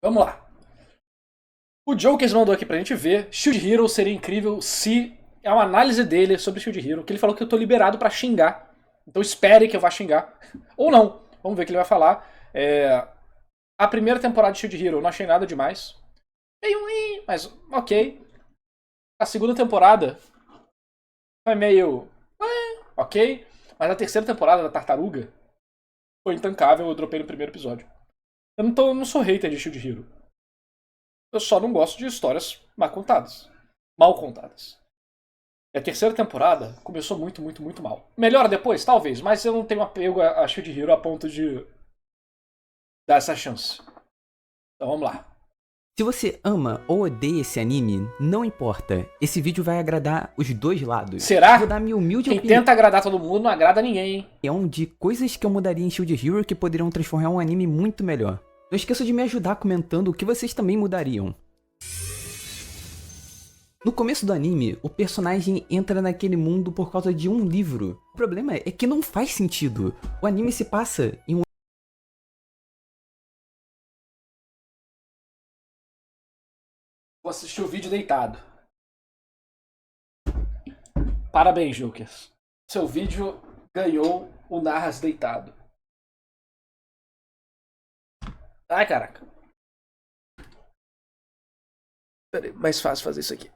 Vamos lá. O Jokers mandou aqui pra gente ver. Shield Hero seria incrível se... É uma análise dele sobre Shield Hero, que ele falou que eu tô liberado pra xingar. Então espere que eu vá xingar. Ou não. Vamos ver o que ele vai falar. A primeira temporada de Shield Hero eu não achei nada demais. Meio ruim, mas ok. A segunda temporada foi meio... ok. Mas a terceira temporada da Tartaruga foi intancável, eu dropei no primeiro episódio. Eu não sou hater de Shield Hero. Eu só não gosto de histórias mal contadas. Mal contadas. E a terceira temporada começou muito, muito, muito mal. Melhora depois? Talvez, mas eu não tenho apego a Shield Hero a ponto de dar essa chance. Então vamos lá. Se você ama ou odeia esse anime, não importa. Esse vídeo vai agradar os dois lados. Será? Vou dar minha humilde Quem tenta agradar todo mundo não agrada ninguém, hein? de coisas que eu mudaria em Shield Hero que poderiam transformar um anime muito melhor. Não esqueça de me ajudar comentando o que vocês também mudariam. No começo do anime, o personagem entra naquele mundo por causa de um livro. O problema é que não faz sentido. O anime se passa em um... Vou assistir o vídeo deitado. Parabéns, Jokers. Seu vídeo ganhou o Narras deitado. Ai, caraca. Peraí, mais fácil fazer isso aqui.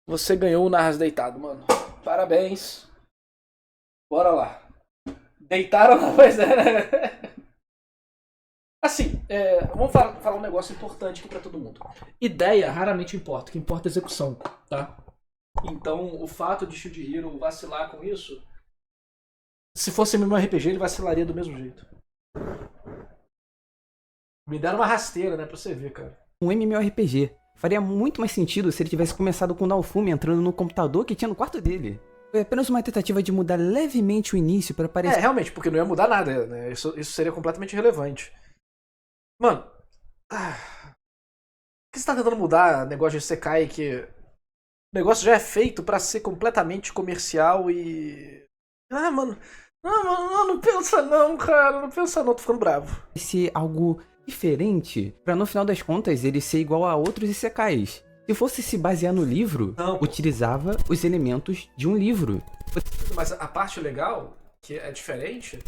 Você ganhou o Narras deitado, mano. Parabéns. Bora lá. Deitaram? Pois é. Assim, vamos falar um negócio importante aqui pra todo mundo. Ideia raramente importa, o que importa é execução, tá? Então, o fato de Shield Hero vacilar com isso, se fosse MMORPG, ele vacilaria do mesmo jeito. Me deram uma rasteira, né, pra você ver, cara. um MMORPG. Faria muito mais sentido se ele tivesse começado com o Naofumi entrando no computador que tinha no quarto dele. Foi apenas uma tentativa de mudar levemente o início para parecer... Realmente, porque não ia mudar nada, né? Isso seria completamente irrelevante. Mano, por que você tá tentando mudar negócio de Sekai que... O negócio já é feito pra ser completamente comercial e... Mano... Não pensa não, cara. Não pensa não, tô ficando bravo. ser algo diferente, pra no final das contas ele ser igual a outros isekais. Se fosse se basear no livro, Não, pô. utilizava os elementos de um livro. Mas a parte legal, que é diferente,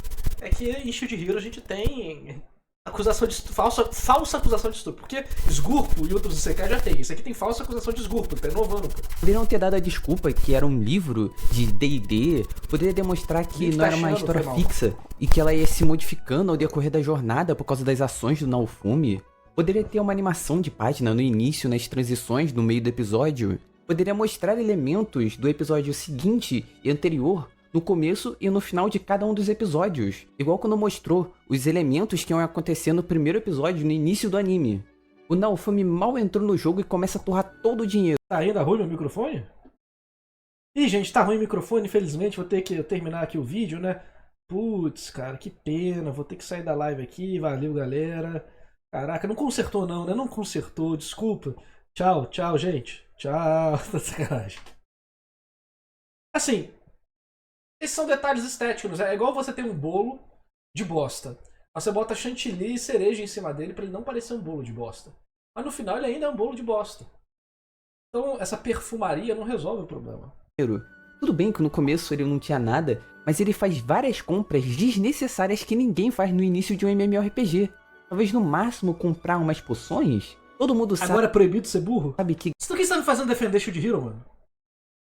é que em Shield Hero a gente tem acusação de falsa acusação de estupro. Porque Esgurpo e outros Isekai já tem. Isso aqui tem falsa acusação de Esgurpo, tá inovando, pô. Poderiam ter dado a desculpa que era um livro de D&D, poderia demonstrar que não era uma história fixa e que ela ia se modificando ao decorrer da jornada por causa das ações do Naofumi. Poderia ter uma animação de página no início, nas transições, no meio do episódio. Poderia mostrar elementos do episódio seguinte e anterior no começo e no final de cada um dos episódios. Igual quando mostrou os elementos que iam acontecer no primeiro episódio, no início do anime. O Naofumi mal entrou no jogo e começa a torrar todo o dinheiro. Tá ainda ruim meu microfone? Ih, gente, tá ruim o microfone, infelizmente. Vou ter que terminar aqui o vídeo, né? Putz, cara, que pena. Vou ter que sair da live aqui. Valeu, galera. Caraca, não consertou não, né? Não consertou, desculpa. Tchau, tchau, gente. Tchau. Tá sacanagem. Assim, esses são detalhes estéticos. É igual você ter um bolo de bosta. Você bota chantilly e cereja em cima dele pra ele não parecer um bolo de bosta. Mas no final ele ainda é um bolo de bosta. Então essa perfumaria não resolve o problema. Tudo bem que no começo ele não tinha nada, mas ele faz várias compras desnecessárias que ninguém faz no início de um MMORPG. Talvez no máximo comprar umas poções. Todo mundo sabe... Agora é proibido ser burro? Sabe que... Isso que você tá me fazendo defender Shield Hero, mano?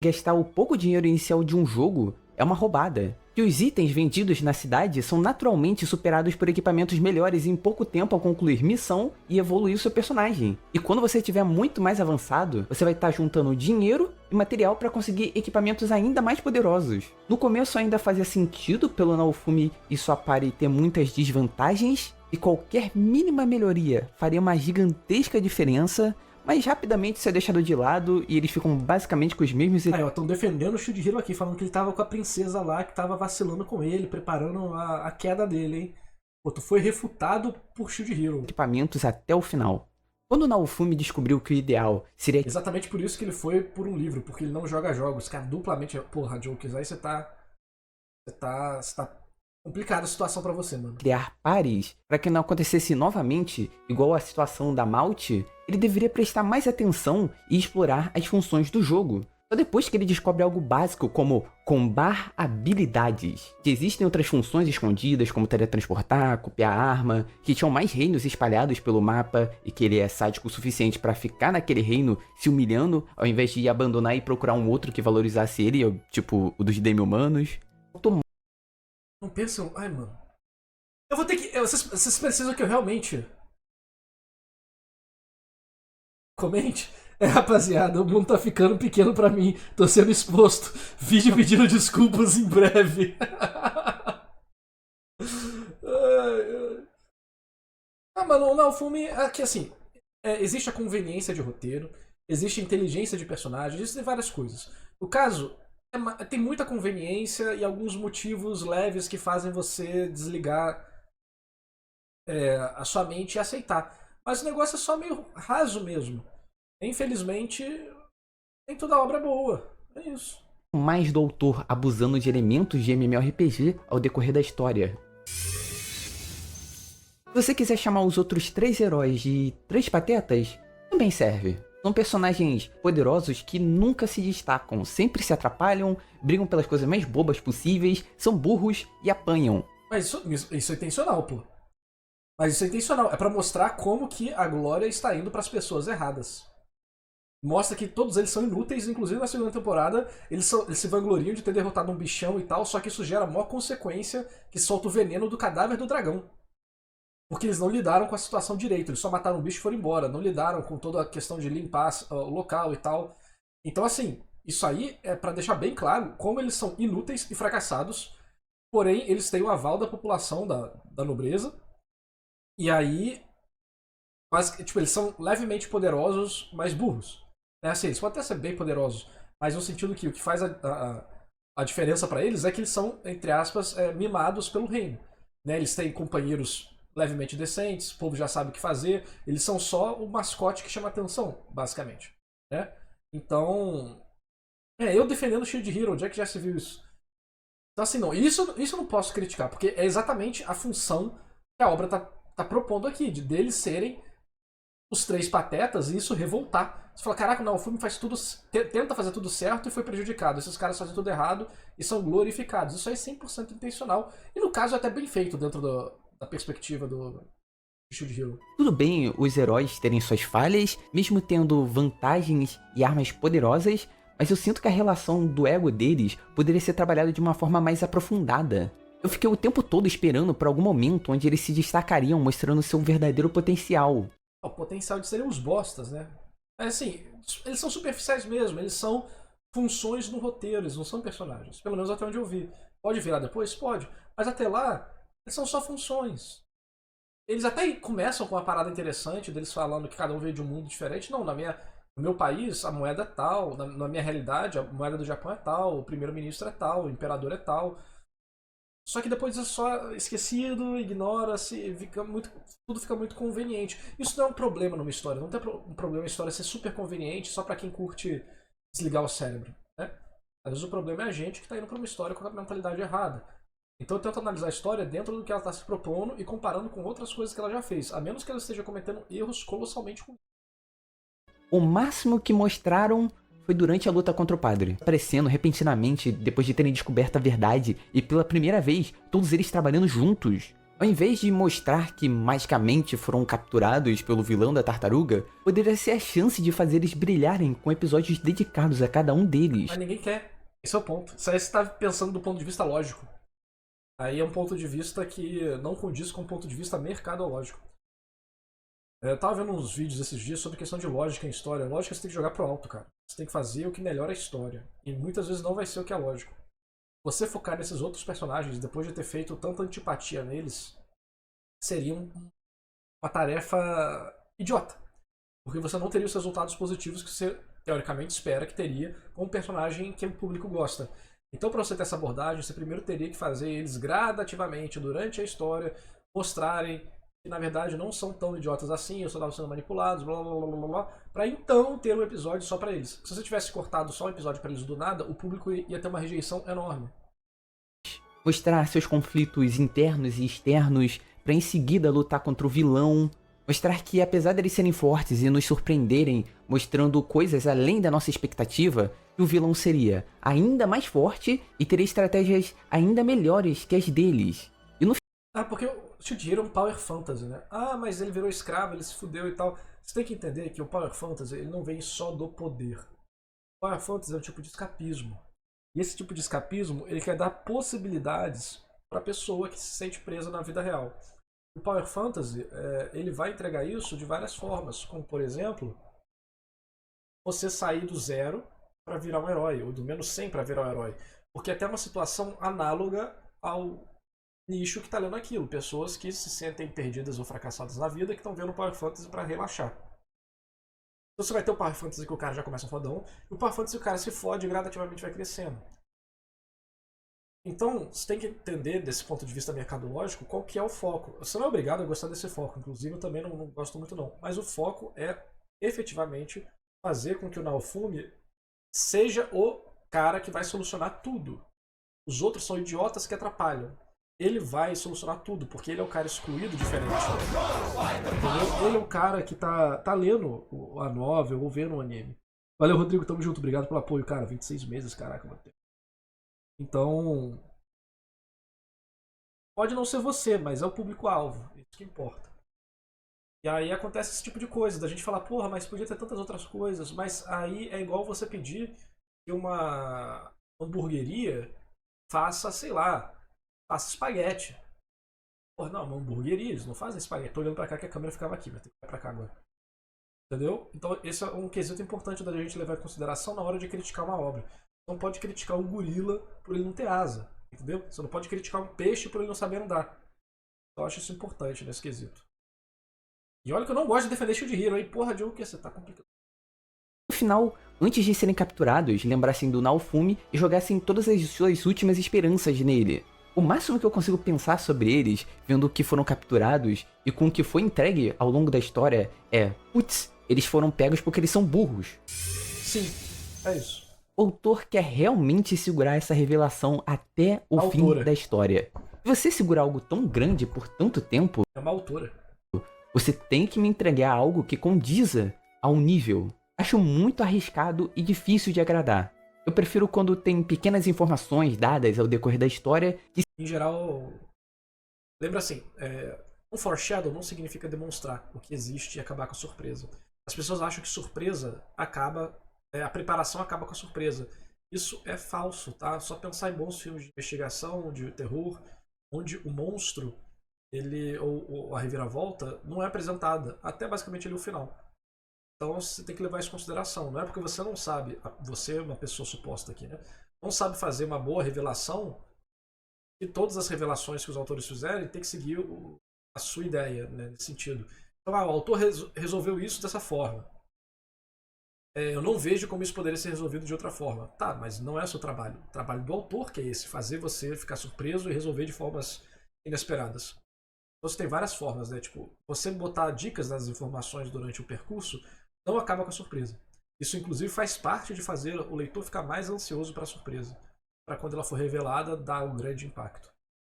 gastar o pouco dinheiro inicial de um jogo é uma roubada. Que os itens vendidos na cidade são naturalmente superados por equipamentos melhores em pouco tempo ao concluir missão e evoluir o seu personagem. E quando você estiver muito mais avançado, você vai estar juntando dinheiro e material para conseguir equipamentos ainda mais poderosos. No começo ainda fazia sentido pelo Naofumi e sua party ter muitas desvantagens, e qualquer mínima melhoria faria uma gigantesca diferença, mas rapidamente isso é deixado de lado e eles ficam basicamente com os mesmos... Aí, ó, estão defendendo o Shield Hero aqui, falando que ele tava com a princesa lá, que tava vacilando com ele, preparando a queda dele, hein? Pô, tu foi refutado por Shield Hero. Equipamentos até o final. Quando o Naofumi descobriu que o ideal seria... Exatamente por isso que ele foi por um livro, porque ele não joga jogos. Cara, duplamente... Porra, Jokers, aí você tá Complicada a situação pra você, mano. Criar pares para que não acontecesse novamente, igual a situação da Malt, ele deveria prestar mais atenção e explorar as funções do jogo. Só depois que ele descobre algo básico como combar habilidades, que existem outras funções escondidas como teletransportar, copiar arma, que tinham mais reinos espalhados pelo mapa e que ele é sádico o suficiente para ficar naquele reino se humilhando ao invés de abandonar e procurar um outro que valorizasse ele, tipo o dos demi-humanos. Não pensam. Ai, mano. Eu vou ter que. Vocês precisam que eu realmente comente? É, rapaziada, o mundo tá ficando pequeno pra mim. Tô sendo exposto. Vídeo pedindo desculpas em breve. Ai, ai. Ah, mano, não, o filme. Aqui assim. Existe a conveniência de roteiro, existe a inteligência de personagem, existem várias coisas. O caso tem muita conveniência e alguns motivos leves que fazem você desligar a sua mente e aceitar. Mas o negócio é só meio raso mesmo. Infelizmente, nem toda obra é boa. É isso. Mais do autor abusando de elementos de MMORPG ao decorrer da história. Se você quiser chamar os outros 3 heróis de 3 patetas, também serve. São personagens poderosos que nunca se destacam, sempre se atrapalham, brigam pelas coisas mais bobas possíveis, são burros e apanham. Mas isso é intencional, pô. Mas isso é intencional. É pra mostrar como que a glória está indo pras pessoas erradas. Mostra que todos eles são inúteis, inclusive na segunda temporada eles se vangloriam de ter derrotado um bichão e tal, só que isso gera a maior consequência, que solta o veneno do cadáver do dragão. Porque eles não lidaram com a situação direito, eles só mataram o bicho e foram embora, não lidaram com toda a questão de limpar o local e tal. Então assim, isso aí é pra deixar bem claro como eles são inúteis e fracassados, porém eles têm o aval da população, da nobreza, e aí... Mas, tipo, eles são levemente poderosos, mas burros. É assim, eles podem até ser bem poderosos, mas no sentido que o que faz a diferença pra eles é que eles são, entre aspas, mimados pelo reino. Né? Eles têm companheiros levemente decentes, o povo já sabe o que fazer, eles são só o mascote que chama atenção, basicamente. Né? Então, eu defendendo o Shield Hero, onde é que já se viu isso? Então assim, não, isso eu não posso criticar, porque é exatamente a função que a obra tá propondo aqui, de deles serem os 3 patetas e isso revoltar. Você fala, caraca, não, o filme faz tudo, tenta fazer tudo certo e foi prejudicado. Esses caras fazem tudo errado e são glorificados. Isso aí é 100% intencional. E no caso é até bem feito dentro da perspectiva do Shield Hero. Tudo bem os heróis terem suas falhas, mesmo tendo vantagens e armas poderosas, mas eu sinto que a relação do ego deles poderia ser trabalhada de uma forma mais aprofundada. Eu fiquei o tempo todo esperando por algum momento onde eles se destacariam mostrando seu verdadeiro potencial. O potencial de serem os bostas, né? Mas assim, eles são superficiais mesmo, eles são funções no roteiro, eles não são personagens. Pelo menos até onde eu vi. Pode virar depois? Pode. Mas até lá, eles são só funções. Eles até começam com uma parada interessante, deles falando que cada um veio de um mundo diferente. Não, no meu país a moeda é tal, na minha realidade a moeda do Japão é tal, o primeiro-ministro é tal, o imperador é tal. Só que depois é só esquecido, ignora-se, tudo fica muito conveniente. Isso não é um problema numa história. Não tem um problema a história ser super conveniente só pra quem curte desligar o cérebro. Né? Às vezes o problema é a gente que tá indo pra uma história com a mentalidade errada. Então eu tento analisar a história dentro do que ela tá se propondo e comparando com outras coisas que ela já fez. A menos que ela esteja cometendo erros colossalmente ruins. O máximo que mostraram foi durante a luta contra o padre, aparecendo repentinamente depois de terem descoberto a verdade e pela primeira vez todos eles trabalhando juntos. Ao invés de mostrar que magicamente foram capturados pelo vilão da tartaruga, poderia ser a chance de fazer eles brilharem com episódios dedicados a cada um deles. Mas ninguém quer. Esse é o ponto. Isso aí você tá pensando do ponto de vista lógico. Aí é um ponto de vista que não condiz com o ponto de vista mercadológico. Eu tava vendo uns vídeos esses dias sobre questão de lógica em história. Lógica você tem que jogar pro alto, cara. Você tem que fazer o que melhora a história. E muitas vezes não vai ser o que é lógico. Você focar nesses outros personagens, depois de ter feito tanta antipatia neles, seria uma tarefa idiota. Porque você não teria os resultados positivos que você, teoricamente, espera que teria com um personagem que o público gosta. Então, para você ter essa abordagem, você primeiro teria que fazer eles gradativamente, durante a história, mostrarem que na verdade não são tão idiotas assim, eles só estavam sendo manipulados, blá blá blá blá blá, pra então ter um episódio só pra eles. Se você tivesse cortado só um episódio pra eles do nada, o público ia ter uma rejeição enorme. mostrar seus conflitos internos e externos, para em seguida lutar contra o vilão, mostrar que apesar deles serem fortes e nos surpreenderem, mostrando coisas além da nossa expectativa, que o vilão seria ainda mais forte e teria estratégias ainda melhores que as deles. E no porque o Shield Hero é um Power Fantasy, né? Ah, mas ele virou escravo, ele se fudeu e tal. Você tem que entender que o Power Fantasy ele não vem só do poder. O Power Fantasy é um tipo de escapismo. E esse tipo de escapismo, ele quer dar possibilidades para a pessoa que se sente presa na vida real. O Power Fantasy, ele vai entregar isso de várias formas, como por exemplo, você sair do zero para virar um herói, ou do menos 100 para virar um herói. Porque é até uma situação análoga ao nicho que está lendo aquilo. Pessoas que se sentem perdidas ou fracassadas na vida, que estão vendo o Power Fantasy para relaxar. Então você vai ter o Power Fantasy que o cara já começa um fodão, e o Power Fantasy que o cara se fode e gradativamente vai crescendo. Então, você tem que entender, desse ponto de vista mercadológico, qual que é o foco. Você não é obrigado a gostar desse foco, inclusive eu também não gosto muito não. Mas o foco é, efetivamente, fazer com que o Naofumi seja o cara que vai solucionar tudo. Os outros são idiotas que atrapalham. Ele vai solucionar tudo, porque ele é o cara excluído, diferente. Entendeu? Ele é o cara que tá lendo a novel ou vendo o anime. Valeu, Rodrigo, tamo junto. Obrigado pelo apoio, cara. 26 meses, caraca, mano. Então, pode não ser você, mas é o público-alvo. Isso que importa. E aí acontece esse tipo de coisa, da gente falar, porra, mas podia ter tantas outras coisas. Mas aí é igual você pedir que uma hamburgueria faça, sei lá, faça espaguete. Porra, não, uma hamburgueria, eles não fazem espaguete. Tô olhando pra cá que a câmera ficava aqui, vai ter que ir pra cá agora. Entendeu? Então esse é um quesito importante da gente levar em consideração na hora de criticar uma obra. Você não pode criticar um gorila por ele não ter asa, entendeu? Você não pode criticar um peixe por ele não saber andar. Então eu acho isso importante nesse quesito. E olha que eu não gosto de defender Shield Hero, hein? Porra, Diogo, que você tá complicado. No final, antes de serem capturados, lembrassem do Naofumi e jogassem todas as suas últimas esperanças nele. O máximo que eu consigo pensar sobre eles, vendo que foram capturados e com o que foi entregue ao longo da história, é: putz, eles foram pegos porque eles são burros. Sim, é isso. O autor quer realmente segurar essa revelação até o fim da história. Se você segurar algo tão grande por tanto tempo, é uma autora. Você tem que me entregar algo que condiza ao nível. Acho muito arriscado e difícil de agradar. Eu prefiro quando tem pequenas informações dadas ao decorrer da história que... Em geral, lembra assim, um foreshadow não significa demonstrar o que existe e acabar com a surpresa. As pessoas acham que surpresa acaba... a preparação acaba com a surpresa. Isso é falso, tá? Só pensar em bons filmes de investigação, de terror, onde o monstro, ou a reviravolta, não é apresentada, até basicamente ali o final. Então você tem que levar isso em consideração. Não é porque você não sabe, você é uma pessoa suposta aqui, né? Não sabe fazer uma boa revelação, e todas as revelações que os autores fizerem tem que seguir a sua ideia, né, nesse sentido. Então, o autor resolveu isso dessa forma. Eu não vejo como isso poderia ser resolvido de outra forma. Tá, mas não é o seu trabalho. O trabalho do autor que é esse, fazer você ficar surpreso e resolver de formas inesperadas. Então você tem várias formas, né? Tipo, você botar dicas nas informações durante o percurso não acaba com a surpresa. Isso inclusive faz parte de fazer o leitor ficar mais ansioso para a surpresa. Para quando ela for revelada, dar um grande impacto.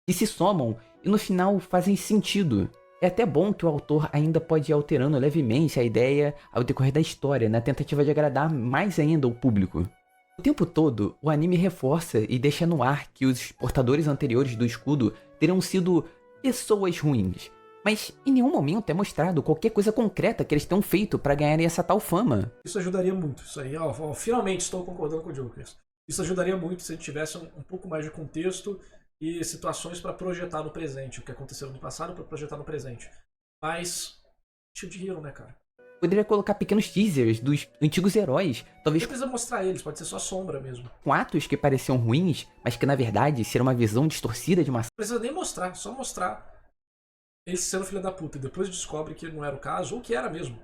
E se somam e no final fazem sentido. É até bom que o autor ainda pode ir alterando levemente a ideia ao decorrer da história, na tentativa de agradar mais ainda o público. O tempo todo, o anime reforça e deixa no ar que os portadores anteriores do escudo teriam sido pessoas ruins. Mas em nenhum momento é mostrado qualquer coisa concreta que eles tenham feito para ganharem essa tal fama. Isso ajudaria muito. Isso aí, finalmente estou concordando com o Jokers. Isso ajudaria muito se a gente tivesse um pouco mais de contexto e situações para projetar no presente, o que aconteceu no passado para projetar no presente. Mas Shield Hero, né, cara? Poderia colocar pequenos teasers dos antigos heróis, talvez não precisa mostrar eles, pode ser só sombra mesmo. Com atos que pareciam ruins, mas que na verdade seriam uma visão distorcida de uma... Não precisa nem mostrar, só mostrar eles sendo filha da puta e depois descobre que não era o caso, ou que era mesmo. Não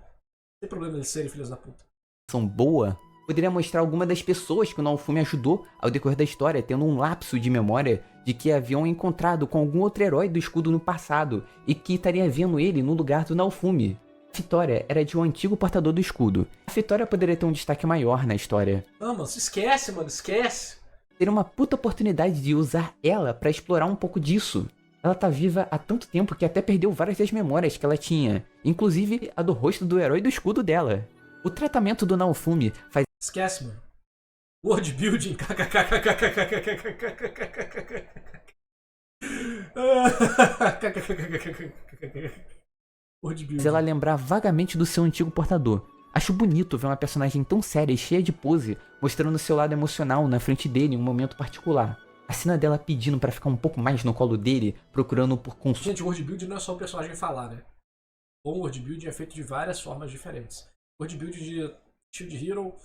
tem problema eles serem filhas da puta. São boa. Poderia mostrar alguma das pessoas que o Naofumi ajudou ao decorrer da história, tendo um lapso de memória de que haviam encontrado com algum outro herói do escudo no passado e que estaria vendo ele no lugar do Naofumi. A Vitória era de um antigo portador do escudo. A Vitória poderia ter um destaque maior na história. Não, mano, esquece, mano, esquece. Seria uma puta oportunidade de usar ela pra explorar um pouco disso. Ela tá viva há tanto tempo que até perdeu várias das memórias que ela tinha, inclusive a do rosto do herói do escudo dela. O tratamento do Naofumi faz Esquece, mano. World building. World ela building. lembrar vagamente do seu antigo portador. Acho bonito ver uma personagem tão séria e cheia de pose, mostrando seu lado emocional na frente dele em um momento particular. A cena dela pedindo pra ficar um pouco mais no colo dele, procurando por consolo. Gente, world building não é só o personagem falar, né? Bom world building é feito de várias formas diferentes. World building de Shield Hero,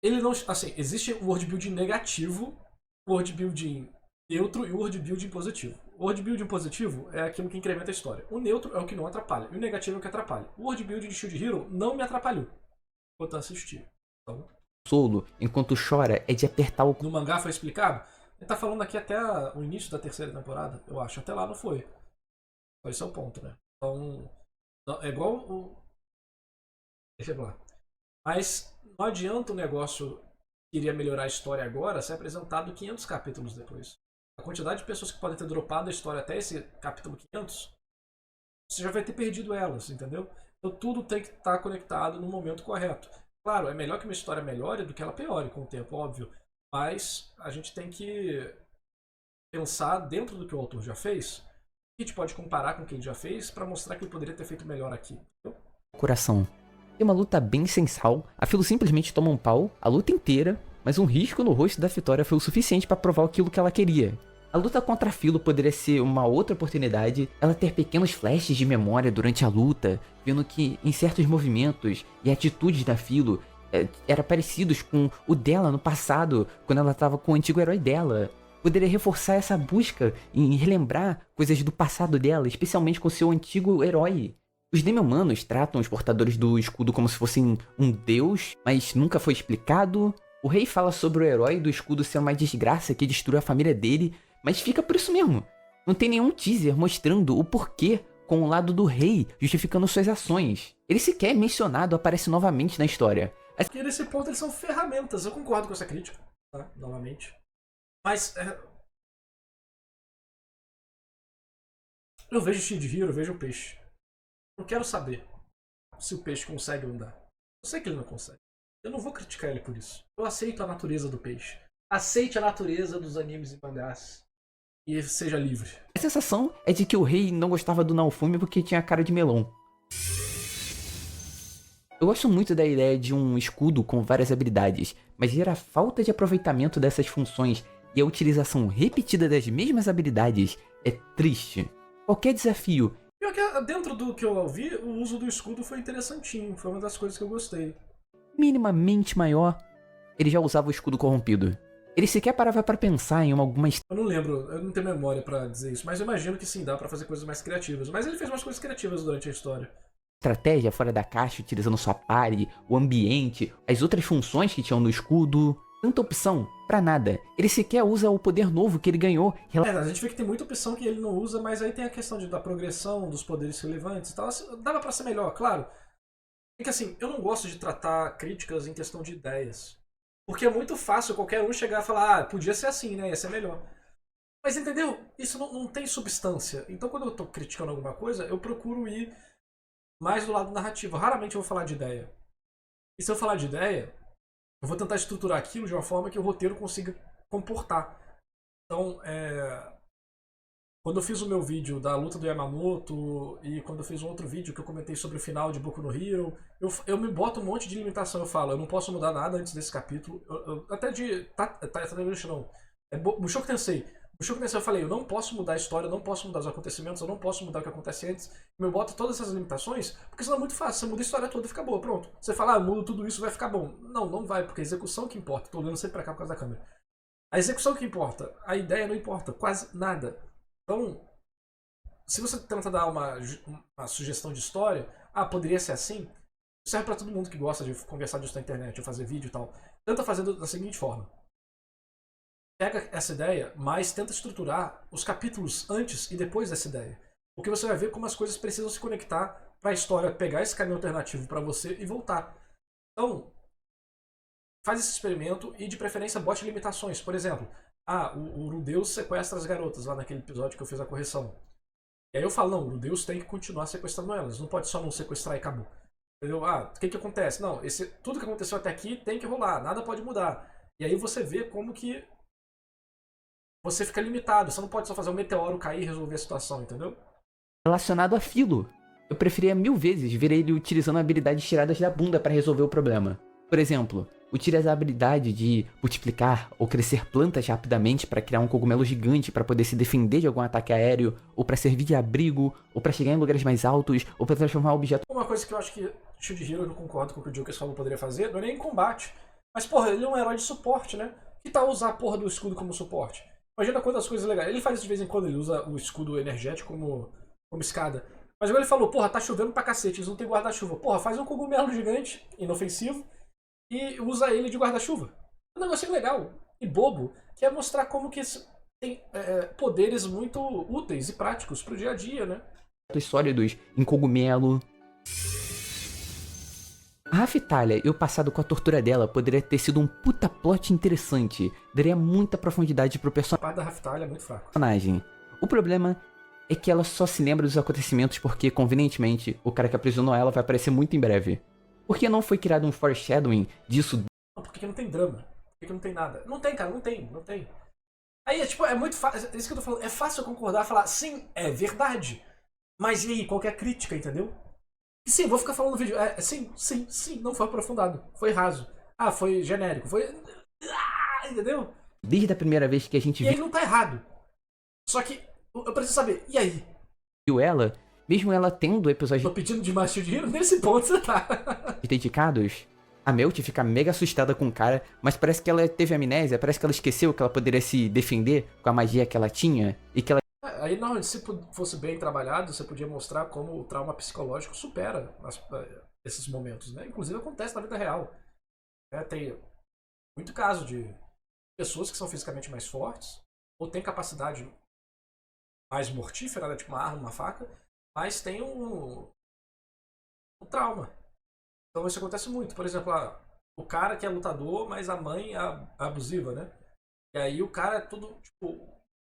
ele não, assim, existe o world building negativo, world building neutro e o world building positivo. O world building positivo é aquilo que incrementa a história. O neutro é o que não atrapalha. E o negativo é o que atrapalha. O world building de Shield Hero não me atrapalhou enquanto eu assisti. Então, Enquanto chora é de apertar o. no mangá foi explicado. Ele tá falando aqui até o início da terceira temporada, eu acho. Até lá não foi. Esse é o ponto, né? Então, é igual o. Deixa eu lá. Mas não adianta o negócio que iria melhorar a história agora ser apresentado 500 capítulos depois. A quantidade de pessoas que podem ter dropado a história até esse capítulo 500, você já vai ter perdido elas, entendeu? Então tudo tem que estar conectado no momento correto. Claro, é melhor que uma história melhore do que ela piore com o tempo, óbvio. Mas a gente tem que pensar dentro do que o autor já fez, o que a gente pode comparar com o que ele já fez para mostrar que ele poderia ter feito melhor aqui. Entendeu? Coração. Tem uma luta bem sem sal, a Filo simplesmente toma um pau, a luta inteira, mas um risco no rosto da Vitória foi o suficiente para provar aquilo que ela queria. A luta contra a Filo poderia ser uma outra oportunidade, ela ter pequenos flashes de memória durante a luta, vendo que em certos movimentos e atitudes da Filo eram parecidos com o dela no passado, quando ela estava com o antigo herói dela. Poderia reforçar essa busca em relembrar coisas do passado dela, especialmente com seu antigo herói. Os demi-humanos tratam os portadores do escudo como se fossem um deus, mas nunca foi explicado. O rei fala sobre o herói do escudo ser uma desgraça que destruiu a família dele, mas fica por isso mesmo. Não tem nenhum teaser mostrando o porquê com o lado do rei, justificando suas ações. Ele sequer mencionado aparece novamente na história. Porque nesse ponto eles são ferramentas. Eu concordo com essa crítica, tá? Novamente. Mas eu vejo Shield Hero, eu vejo o peixe. Eu quero saber se o peixe consegue andar. Eu sei que ele não consegue. Eu não vou criticar ele por isso. Eu aceito a natureza do peixe. Aceite a natureza dos animes e mangás. E seja livre. A sensação é de que o rei não gostava do Naofumi porque tinha cara de melão. Eu gosto muito da ideia de um escudo com várias habilidades, mas ver a falta de aproveitamento dessas funções e a utilização repetida das mesmas habilidades é triste. Qualquer desafio. Pior que dentro do que eu ouvi, o uso do escudo foi interessantinho. Foi uma das coisas que eu gostei. Minimamente maior, ele já usava o escudo corrompido. Ele sequer parava pra pensar em alguma Eu não lembro, eu não tenho memória pra dizer isso, mas eu imagino que sim, dá pra fazer coisas mais criativas. Mas ele fez umas coisas criativas durante a história. estratégia fora da caixa, utilizando sua pare, o ambiente, as outras funções que tinham no escudo. Tanta opção pra nada. Ele sequer usa o poder novo que ele ganhou. A gente vê que tem muita opção que ele não usa, mas aí tem a questão da progressão, dos poderes relevantes e tal. Assim, dava pra ser melhor, claro. É que assim, eu não gosto de tratar críticas em questão de ideias. Porque é muito fácil qualquer um chegar e falar, ah, podia ser assim, né? Ia ser melhor. Mas entendeu? Isso não tem substância. Então quando eu tô criticando alguma coisa, eu procuro ir mais do lado narrativo. Raramente eu vou falar de ideia. E se eu falar de ideia, eu vou tentar estruturar aquilo de uma forma que o roteiro consiga comportar. Então, quando eu fiz o meu vídeo da luta do Yamamoto e quando eu fiz um outro vídeo que eu comentei sobre o final de Boku no Hero, eu me boto um monte de limitação. Eu falo, eu não posso mudar nada antes desse capítulo. Até de não. Mushoku Tensei. Mushoku Tensei eu falei, eu não posso mudar a história, eu não posso mudar os acontecimentos, eu não posso mudar o que acontece antes. Eu me boto todas essas limitações, porque senão é muito fácil. Você muda a história toda e fica boa, pronto. Você fala, mudo tudo isso, vai ficar bom. Não, não vai, porque a execução que importa. Tô olhando sempre pra cá por causa da câmera. A execução que importa, a ideia não importa, quase nada. Então, se você tenta dar uma sugestão de história, poderia ser assim, serve pra todo mundo que gosta de conversar disso na internet, ou fazer vídeo e tal. Tenta fazer da seguinte forma. Pega essa ideia, mas tenta estruturar os capítulos antes e depois dessa ideia. Porque você vai ver como as coisas precisam se conectar pra história pegar esse caminho alternativo pra você e voltar. Então, faz esse experimento e de preferência bote limitações. Por exemplo, o Rudeus sequestra as garotas lá naquele episódio que eu fiz a correção. E aí eu falo, não, o Rudeus tem que continuar sequestrando elas, não pode só não sequestrar e acabou. Entendeu? O que acontece? Não, tudo que aconteceu até aqui tem que rolar, nada pode mudar. E aí você vê como que você fica limitado, você não pode só fazer um meteoro cair e resolver a situação, entendeu? Relacionado a Philo, eu preferia 1000 vezes ver ele utilizando habilidades tiradas da bunda para resolver o problema. Por exemplo, utiliza a habilidade de multiplicar ou crescer plantas rapidamente para criar um cogumelo gigante para poder se defender de algum ataque aéreo, ou para servir de abrigo, ou para chegar em lugares mais altos, ou para transformar objetos. Uma coisa que eu acho que Shield Hero, eu concordo com o que o Jokers falou, poderia fazer, não é nem em combate. Mas, porra, ele é um herói de suporte, né? Que tal usar a porra do escudo como suporte? Imagina quantas coisas legais. Ele faz isso de vez em quando, ele usa o escudo energético como escada. Mas agora ele falou, porra, tá chovendo pra cacete, eles não tem guarda-chuva. Porra, faz um cogumelo gigante, inofensivo, e usa ele de guarda-chuva. É um negocinho legal e bobo, que é mostrar como que tem poderes muito úteis e práticos pro dia a dia, né? Sólidos em cogumelo. A Raphtalia e o passado com a tortura dela poderia ter sido um puta plot interessante, daria muita profundidade pro A parte da Raphtalia é muito fraco. personagem. O problema é que ela só se lembra dos acontecimentos porque, convenientemente, o cara que aprisionou ela vai aparecer muito em breve. Por que não foi criado um foreshadowing disso? Não, por que não tem drama? Por que não tem nada? Não tem, cara, não tem. Aí, é muito fácil, é isso que eu tô falando, é fácil eu concordar, falar, sim, é verdade. Mas e aí, qual que é a crítica, entendeu? E sim, vou ficar falando no vídeo, sim, não foi aprofundado, foi raso. Foi genérico, foi... entendeu? Desde a primeira vez que a gente E aí não tá errado. Só que, eu preciso saber, e aí? viu ela, mesmo ela tendo episódios Tô pedindo demais de dinheiro? Nesse ponto você tá. dedicados, a Melt fica mega assustada com o cara, mas parece que ela teve amnésia, parece que ela esqueceu que ela poderia se defender com a magia que ela tinha, e que ela Aí, não, se fosse bem trabalhado, você podia mostrar como o trauma psicológico supera esses momentos, né? Inclusive acontece na vida real. Tem muito caso de pessoas que são fisicamente mais fortes, ou têm capacidade mais mortífera, né? Tipo uma arma, uma faca, mas tem um trauma. Então isso acontece muito. Por exemplo, o cara que é lutador, mas a mãe é abusiva, né? E aí o cara é tudo, tipo,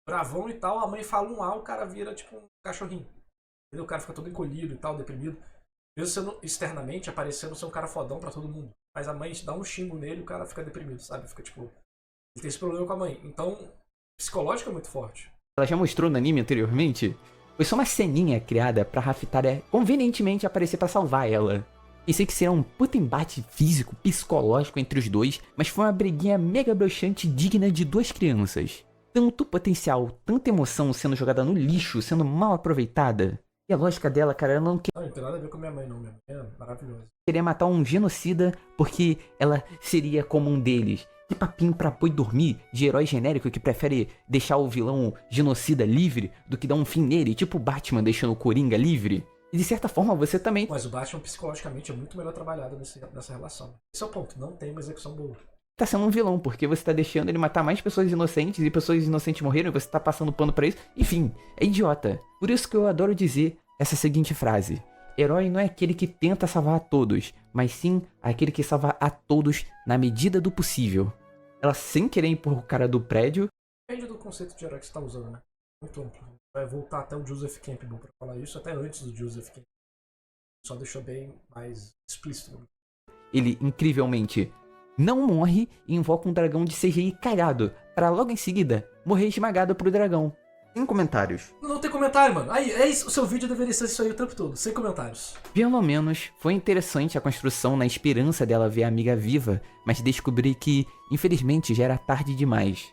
bravão e tal, a mãe fala um o cara vira, tipo, um cachorrinho. Entendeu? O cara fica todo encolhido e tal, deprimido. Mesmo sendo externamente, aparecendo ser um cara fodão pra todo mundo. Mas a mãe dá um xingo nele e o cara fica deprimido, sabe? Fica, tipo... Ele tem esse problema com a mãe. Então, psicológico é muito forte. ela já mostrou no anime anteriormente, foi só uma ceninha criada pra Raphtalia convenientemente aparecer pra salvar ela. Pensei que seria um puta embate físico, psicológico entre os dois, mas foi uma briguinha mega broxante digna de duas crianças. Tanto potencial, tanta emoção sendo jogada no lixo, sendo mal aproveitada. E a lógica dela, cara, ela não Não tem nada a ver com minha mãe, não. Minha mãe é maravilhosa. queria matar um genocida porque ela seria como um deles. Que papinho pra boi dormir de herói genérico que prefere deixar o vilão genocida livre do que dar um fim nele, tipo o Batman deixando o Coringa livre. E de certa forma você também Mas o Batman psicologicamente é muito melhor trabalhado nessa relação. Esse é o ponto. Não tem uma execução boa. tá sendo um vilão, porque você tá deixando ele matar mais pessoas inocentes e pessoas inocentes morreram e você tá passando pano pra isso. Enfim, é idiota. Por isso que eu adoro dizer essa seguinte frase: herói não é aquele que tenta salvar a todos, mas sim aquele que salva a todos na medida do possível. Ela sem querer empurrar o cara do prédio. Depende do conceito de herói que você tá usando, né? Muito amplo. Vai voltar até o Joseph Campbell pra falar isso, até antes do Joseph Campbell. Só deixou bem mais explícito. Ele incrivelmente não morre e invoca um dragão de CGI cagado, para logo em seguida morrer esmagado pro dragão. Sem comentários. Não tem comentário, mano. Aí, é isso. O seu vídeo deveria ser isso aí o tempo todo, sem comentários. Pelo menos foi interessante a construção na esperança dela ver a amiga viva, mas descobri que, infelizmente, já era tarde demais.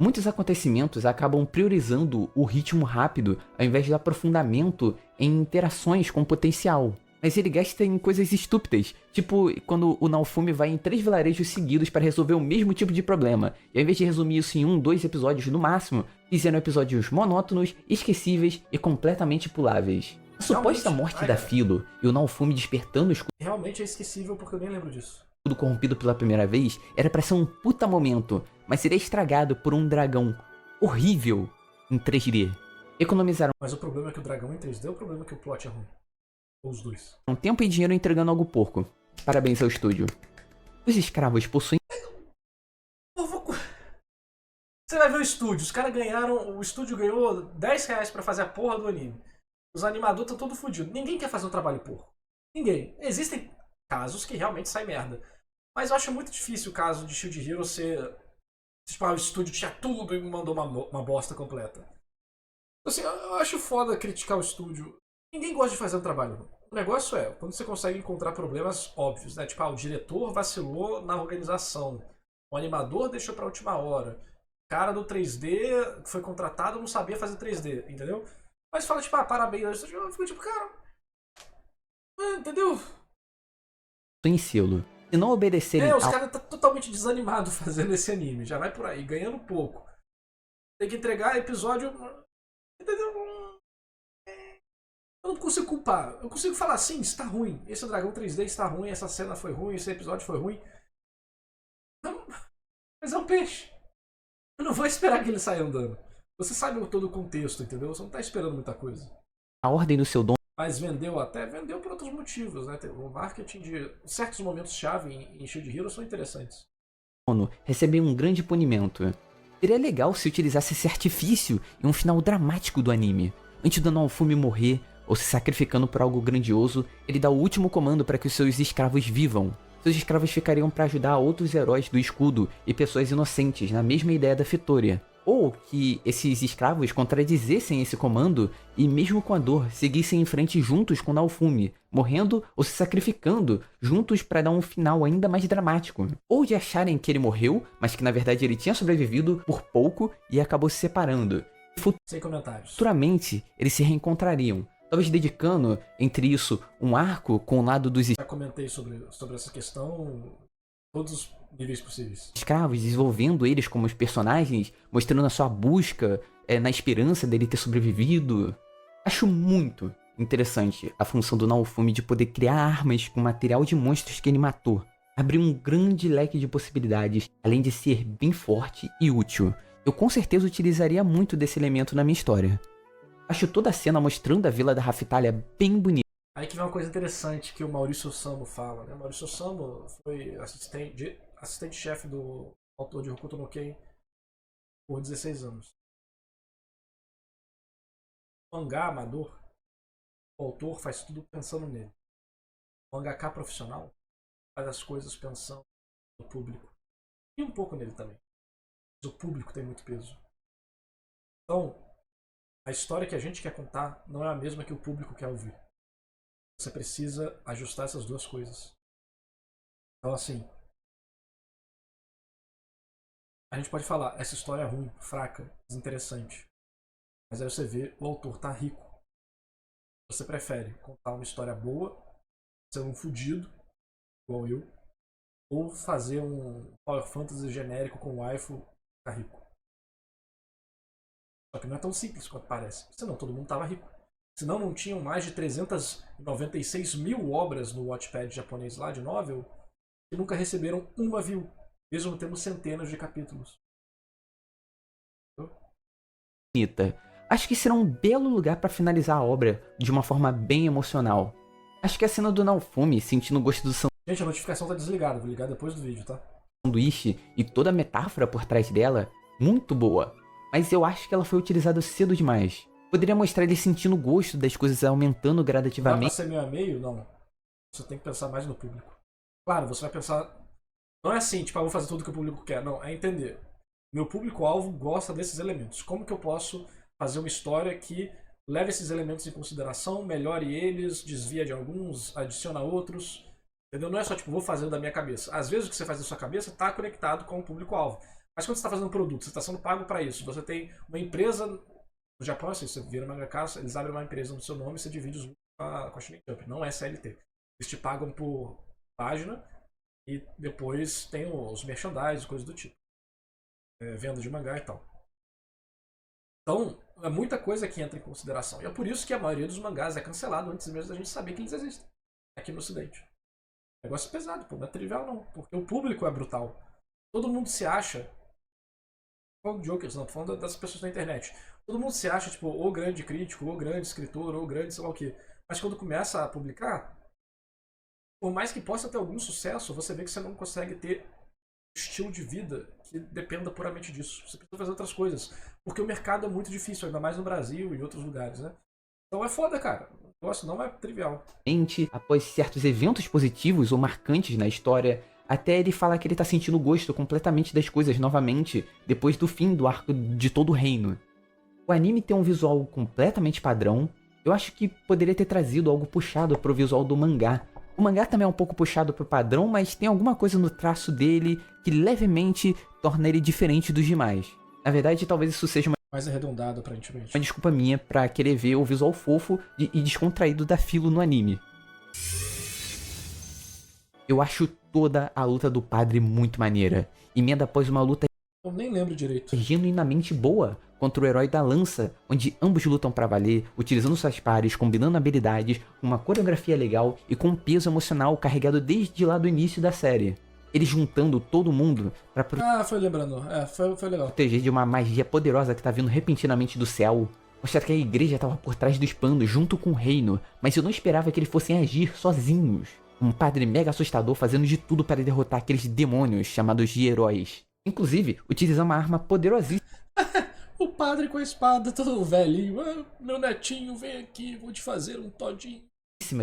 Muitos acontecimentos acabam priorizando o ritmo rápido ao invés do aprofundamento em interações com potencial. Mas ele gasta em coisas estúpidas, tipo quando o Naofumi vai em 3 vilarejos seguidos para resolver o mesmo tipo de problema, e ao invés de resumir isso em 1, 2 episódios no máximo, fizeram episódios monótonos, esquecíveis e completamente puláveis. A suposta morte da Philo e o Naofumi despertando o escudo Realmente é esquecível porque eu nem lembro disso. corrompido pela primeira vez era pra ser um puta momento, mas seria estragado por um dragão horrível em 3D. Economizaram Mas o problema é que o dragão em 3D, o problema é que o plot é ruim. Ou os dois. tempo e dinheiro entregando algo porco. Parabéns ao estúdio. Os escravos possuem Você vai ver o estúdio, os caras ganharam. O estúdio ganhou R$10 pra fazer a porra do anime. Os animadores estão todos fodidos. Ninguém quer fazer um trabalho porco. Ninguém. Existem casos que realmente sai merda. Mas eu acho muito difícil o caso de Shield Hero ser. Tipo, o estúdio tinha tudo e me mandou uma bosta completa. Assim, eu acho foda criticar o estúdio. Ninguém gosta de fazer um trabalho ruim. O negócio é quando você consegue encontrar problemas óbvios, né? Tipo, o diretor vacilou na organização. O animador deixou pra última hora. O cara do 3D que foi contratado não sabia fazer 3D, entendeu? Mas fala, tipo, parabéns ao estúdio. Eu fico tipo, cara. Entendeu? em selo. Se não obedecerem Os ao caras tá totalmente desanimados fazendo esse anime. Já vai por aí, ganhando pouco. Tem que entregar episódio. Entendeu? Eu não consigo culpar. Eu consigo falar assim, está ruim. Esse dragão 3D está ruim, essa cena foi ruim, esse episódio foi ruim. Não, mas é um peixe. Eu não vou esperar que ele saia andando. Você sabe todo o contexto, entendeu? Você não tá esperando muita coisa. a ordem do seu dono, Mas vendeu até, vendeu por outros motivos, né? O marketing de certos momentos-chave em Shield Hero são interessantes. recebeu um grande punimento. Seria legal se utilizasse esse artifício em um final dramático do anime. Antes do Naofumi morrer, ou se sacrificando por algo grandioso, ele dá o último comando para que os seus escravos vivam. Seus escravos ficariam para ajudar outros heróis do escudo e pessoas inocentes, na mesma ideia da Fitoria. Ou que esses escravos contradizessem esse comando e, mesmo com a dor, seguissem em frente juntos com Naofumi, morrendo ou se sacrificando juntos para dar um final ainda mais dramático. Ou de acharem que ele morreu, mas que na verdade ele tinha sobrevivido por pouco e acabou se separando. Sem comentários. Futuramente, eles se reencontrariam, talvez dedicando, entre isso, um arco com o lado dos Já comentei sobre essa questão todos os níveis possíveis. escravos, desenvolvendo eles como os personagens, mostrando a sua busca na esperança dele ter sobrevivido. Acho muito interessante a função do Naofumi de poder criar armas com material de monstros que ele matou. Abriu um grande leque de possibilidades, além de ser bem forte e útil. Eu com certeza utilizaria muito desse elemento na minha história. Acho toda a cena mostrando a vila da Raftalia bem bonita. Aí que vem uma coisa interessante que o Maurício Samo fala, né? O Maurício Samo foi assistente-chefe do autor de Hokuto no Ken por 16 anos. O mangá amador, o autor faz tudo pensando nele. O mangaka profissional faz as coisas pensando no público. E um pouco nele também. Mas o público tem muito peso. Então, a história que a gente quer contar não é a mesma que o público quer ouvir. Você precisa ajustar essas duas coisas. Então, assim, a gente pode falar, essa história é ruim, fraca, desinteressante. Mas aí você vê, o autor tá rico. Você prefere contar uma história boa, ser um fudido, igual eu, ou fazer um Power Fantasy genérico com waifu ficar rico. Só que não é tão simples quanto parece. Senão todo mundo tava rico. Senão não tinham mais de 396 mil obras no Wattpad japonês lá de novel que nunca receberam uma view, mesmo tendo centenas de capítulos. Acho que será um belo lugar para finalizar a obra de uma forma bem emocional. Acho que a cena do Naofumi sentindo o gosto do Gente, a notificação tá desligada, vou ligar depois do vídeo, tá? sanduíche e toda a metáfora por trás dela, muito boa. Mas eu acho que ela foi utilizada cedo demais. Poderia mostrar ele sentindo o gosto das coisas aumentando Vai gradativamente. ser meio a meio? Não. Você tem que pensar mais no público. Claro, você vai pensar. Não é assim, tipo, vou fazer tudo que o público quer. Não, é entender. Meu público-alvo gosta desses elementos. Como que eu posso fazer uma história que leve esses elementos em consideração, melhore eles, desvia de alguns, adiciona outros. Entendeu? Não é só, tipo, vou fazer da minha cabeça. Às vezes o que você faz da sua cabeça está conectado com o público-alvo. Mas quando você está fazendo um produto, você está sendo pago para isso. Você tem uma empresa. No Japão, assim, você vira mangaka, eles abrem uma empresa no seu nome e você divide os lucros com a Shonen Jump. Não é CLT. Eles te pagam por página e depois tem os merchandise, coisas do tipo. Venda de mangá e tal. Então, é muita coisa que entra em consideração. E é por isso que a maioria dos mangás é cancelado antes mesmo da gente saber que eles existem. Aqui no Ocidente. Negócio pesado, pô. Não é trivial não. Porque o público é brutal. Todo mundo se acha. Não falando de jokers, não. Tô falando das pessoas da internet. Todo mundo se acha, tipo, ou grande crítico, ou grande escritor, ou grande sei lá o quê. Mas quando começa a publicar, por mais que possa ter algum sucesso, você vê que você não consegue ter um estilo de vida que dependa puramente disso. Você precisa fazer outras coisas. Porque o mercado é muito difícil, ainda mais no Brasil e em outros lugares, né? Então é foda, cara. O negócio não é trivial. Após certos eventos positivos ou marcantes na história, até ele fala que ele tá sentindo gosto completamente das coisas novamente, depois do fim do arco de todo o reino. O anime tem um visual completamente padrão. Eu acho que poderia ter trazido algo puxado pro visual do mangá. O mangá também é um pouco puxado pro padrão, mas tem alguma coisa no traço dele que levemente torna ele diferente dos demais. Na verdade, talvez isso seja Mais arredondado, aparentemente. uma desculpa minha pra querer ver o visual fofo e descontraído da Filo no anime. Eu acho toda a luta do padre muito maneira. Emenda após uma luta Eu nem lembro direito. genuinamente boa contra o herói da lança, onde ambos lutam pra valer, utilizando suas pares, combinando habilidades, com uma coreografia legal e com um peso emocional carregado desde lá do início da série. Eles juntando todo mundo pra Ah, foi lembrando. Foi legal. proteger de uma magia poderosa que tá vindo repentinamente do céu. Mostrar que a igreja tava por trás dos panos junto com o reino, mas eu não esperava que eles fossem agir sozinhos. Um padre mega assustador fazendo de tudo para derrotar aqueles demônios chamados de heróis. Inclusive, utilizar uma arma poderosíssima O padre com a espada, todo velhinho. Ah, meu netinho, vem aqui, vou te fazer um todinho.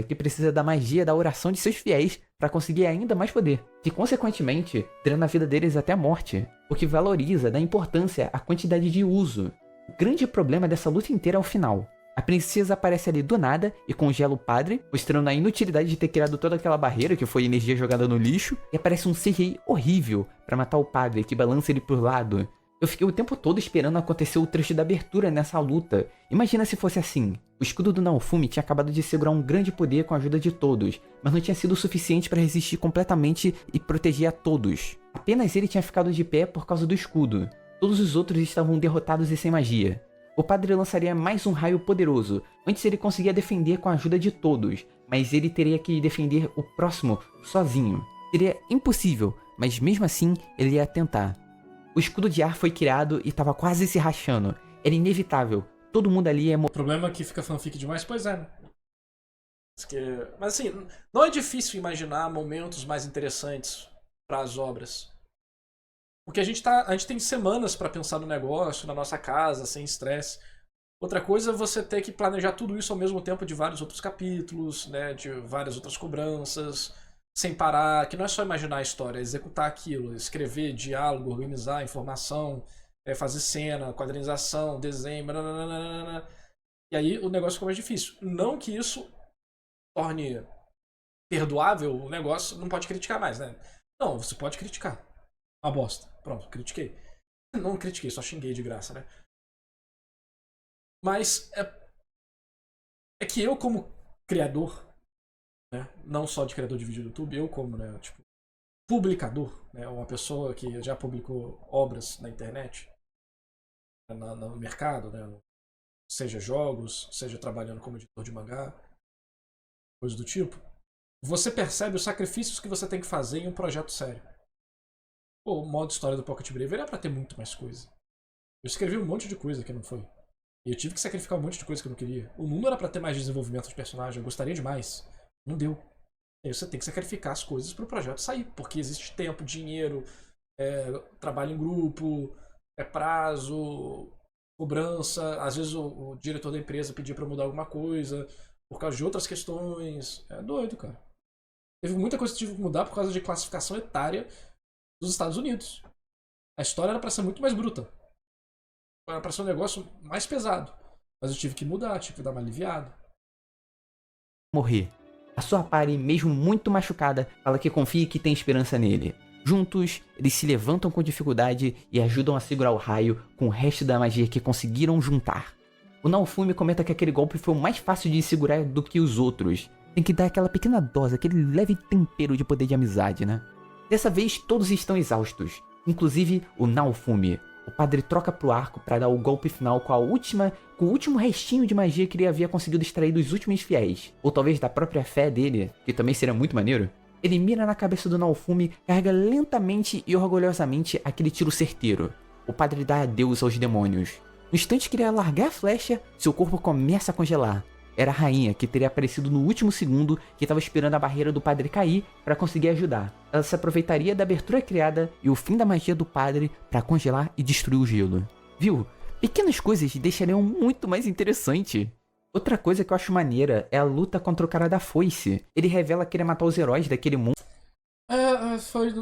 que precisa da magia da oração de seus fiéis para conseguir ainda mais poder, que consequentemente drena a vida deles até a morte, o que valoriza, dá importância à quantidade de uso. O grande problema dessa luta inteira é o final. A princesa aparece ali do nada e congela o padre, mostrando a inutilidade de ter criado toda aquela barreira que foi energia jogada no lixo, e aparece um CGI horrível para matar o padre que balança ele por lado. Eu fiquei o tempo todo esperando acontecer o trecho da abertura nessa luta. Imagina se fosse assim. O escudo do Naofumi tinha acabado de segurar um grande poder com a ajuda de todos, mas não tinha sido o suficiente para resistir completamente e proteger a todos. Apenas ele tinha ficado de pé por causa do escudo. Todos os outros estavam derrotados e sem magia. O padre lançaria mais um raio poderoso. Antes ele conseguia defender com a ajuda de todos, mas ele teria que defender o próximo sozinho. Seria impossível, mas mesmo assim ele ia tentar. O escudo de ar foi criado e estava quase se rachando. Era inevitável. Todo mundo ali ia O problema é que fica fanfic demais, pois é, né? Mas assim, não é difícil imaginar momentos mais interessantes para as obras. Porque a gente tem semanas para pensar no negócio, na nossa casa, sem estresse. Outra coisa é você ter que planejar tudo isso ao mesmo tempo de vários outros capítulos, né, de várias outras cobranças, sem parar, que não é só imaginar a história, é executar aquilo, escrever diálogo, organizar informação, fazer cena, quadrinização, desenho, nananana. E aí o negócio fica mais difícil. Não que isso torne perdoável o negócio, não pode criticar mais, né? Não, você pode criticar. Uma bosta. Pronto, critiquei. Não critiquei, só xinguei de graça, né? Mas é que eu, como criador, né? Não só de criador de vídeo do YouTube, eu como, né? Tipo, publicador, né? Uma pessoa que já publicou obras na internet, no mercado, né? Seja jogos, seja trabalhando como editor de mangá, coisa do tipo. Você percebe os sacrifícios que você tem que fazer em um projeto sério. Pô, o modo história do Pocket Brave era pra ter muito mais coisa. Eu escrevi um monte de coisa que não foi. E eu tive que sacrificar um monte de coisa que eu não queria. O mundo era pra ter mais desenvolvimento de personagem, eu gostaria de mais. Não deu. E aí você tem que sacrificar as coisas pro projeto sair. Porque existe tempo, dinheiro, trabalho em grupo, prazo, cobrança. Às vezes o diretor da empresa pedia pra mudar alguma coisa por causa de outras questões. É doido, cara. Teve muita coisa que tive que mudar por causa de classificação etária dos Estados Unidos. A história era pra ser muito mais bruta. Era pra ser um negócio mais pesado. Mas eu tive que mudar, tive que dar uma aliviada. morrer. A sua pare, mesmo muito machucada, fala que confia e que tem esperança nele. Juntos, eles se levantam com dificuldade e ajudam a segurar o raio com o resto da magia que conseguiram juntar. O Naofumi comenta que aquele golpe foi o mais fácil de segurar do que os outros. Tem que dar aquela pequena dose, aquele leve tempero de poder de amizade, né? Dessa vez, todos estão exaustos, inclusive o Naofumi. O padre troca pro arco para dar o golpe final com o último restinho de magia que ele havia conseguido extrair dos últimos fiéis, ou talvez da própria fé dele, que também seria muito maneiro. Ele mira na cabeça do Naofumi, carrega lentamente e orgulhosamente aquele tiro certeiro. O padre dá adeus aos demônios. No instante que ele ia largar a flecha, seu corpo começa a congelar. era a rainha, que teria aparecido no último segundo, que estava esperando a barreira do padre cair para conseguir ajudar. Ela se aproveitaria da abertura criada e o fim da magia do padre para congelar e destruir o gelo. Viu? Pequenas coisas deixariam muito mais interessante. Outra coisa que eu acho maneira é a luta contra o cara da foice. Ele revela que ele ia matar os heróis daquele mundo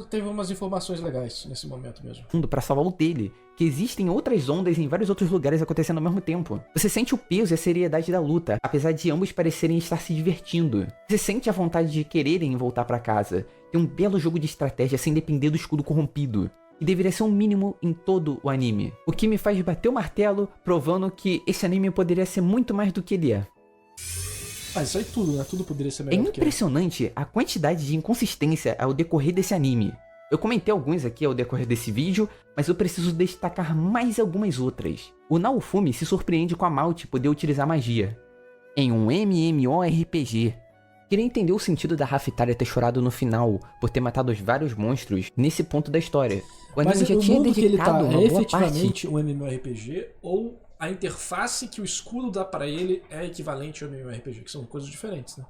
Teve umas informações legais nesse momento mesmo. para salvar o dele, que existem outras ondas em vários outros lugares acontecendo ao mesmo tempo. Você sente o peso e a seriedade da luta, apesar de ambos parecerem estar se divertindo. Você sente a vontade de quererem voltar para casa. Tem um belo jogo de estratégia sem depender do escudo corrompido, que deveria ser um mínimo em todo o anime. O que me faz bater o martelo, provando que esse anime poderia ser muito mais do que ele é. Mas isso aí tudo, né? Tudo poderia ser É melhor do que impressionante a quantidade de inconsistência ao decorrer desse anime. Eu comentei alguns aqui ao decorrer desse vídeo, mas eu preciso destacar mais algumas outras. O Naofumi se surpreende com a Malt poder utilizar magia em um MMORPG. Queria entender o sentido da Raftalia ter chorado no final, por ter matado os vários monstros nesse ponto da história. O anime Mas já o tinha mundo que ele tá dedicado é uma boa parte efetivamente um MMORPG ou a interface que o escudo dá pra ele é equivalente ao MMORPG, que são coisas diferentes, né?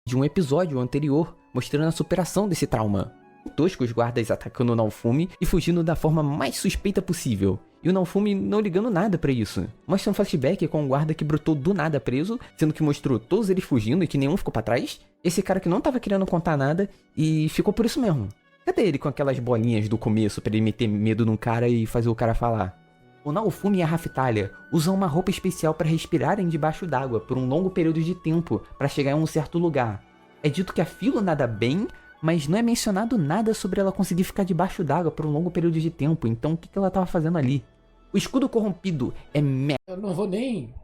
de um episódio anterior, mostrando a superação desse trauma. Tosco os guardas atacando o Naofumi e fugindo da forma mais suspeita possível. E o Naofumi não ligando nada pra isso. Mostra um flashback com um guarda que brotou do nada preso, sendo que mostrou todos eles fugindo e que nenhum ficou pra trás. Esse cara que não tava querendo contar nada e ficou por isso mesmo. Cadê ele com aquelas bolinhas do começo pra ele meter medo num cara e fazer o cara falar? O Naofumi e a Raftalia usam uma roupa especial para respirarem debaixo d'água por um longo período de tempo para chegar em um certo lugar. É dito que a Philo nada bem, mas não é mencionado nada sobre ela conseguir ficar debaixo d'água por um longo período de tempo, então o que ela estava fazendo ali? O escudo corrompido é Eu não vou nem...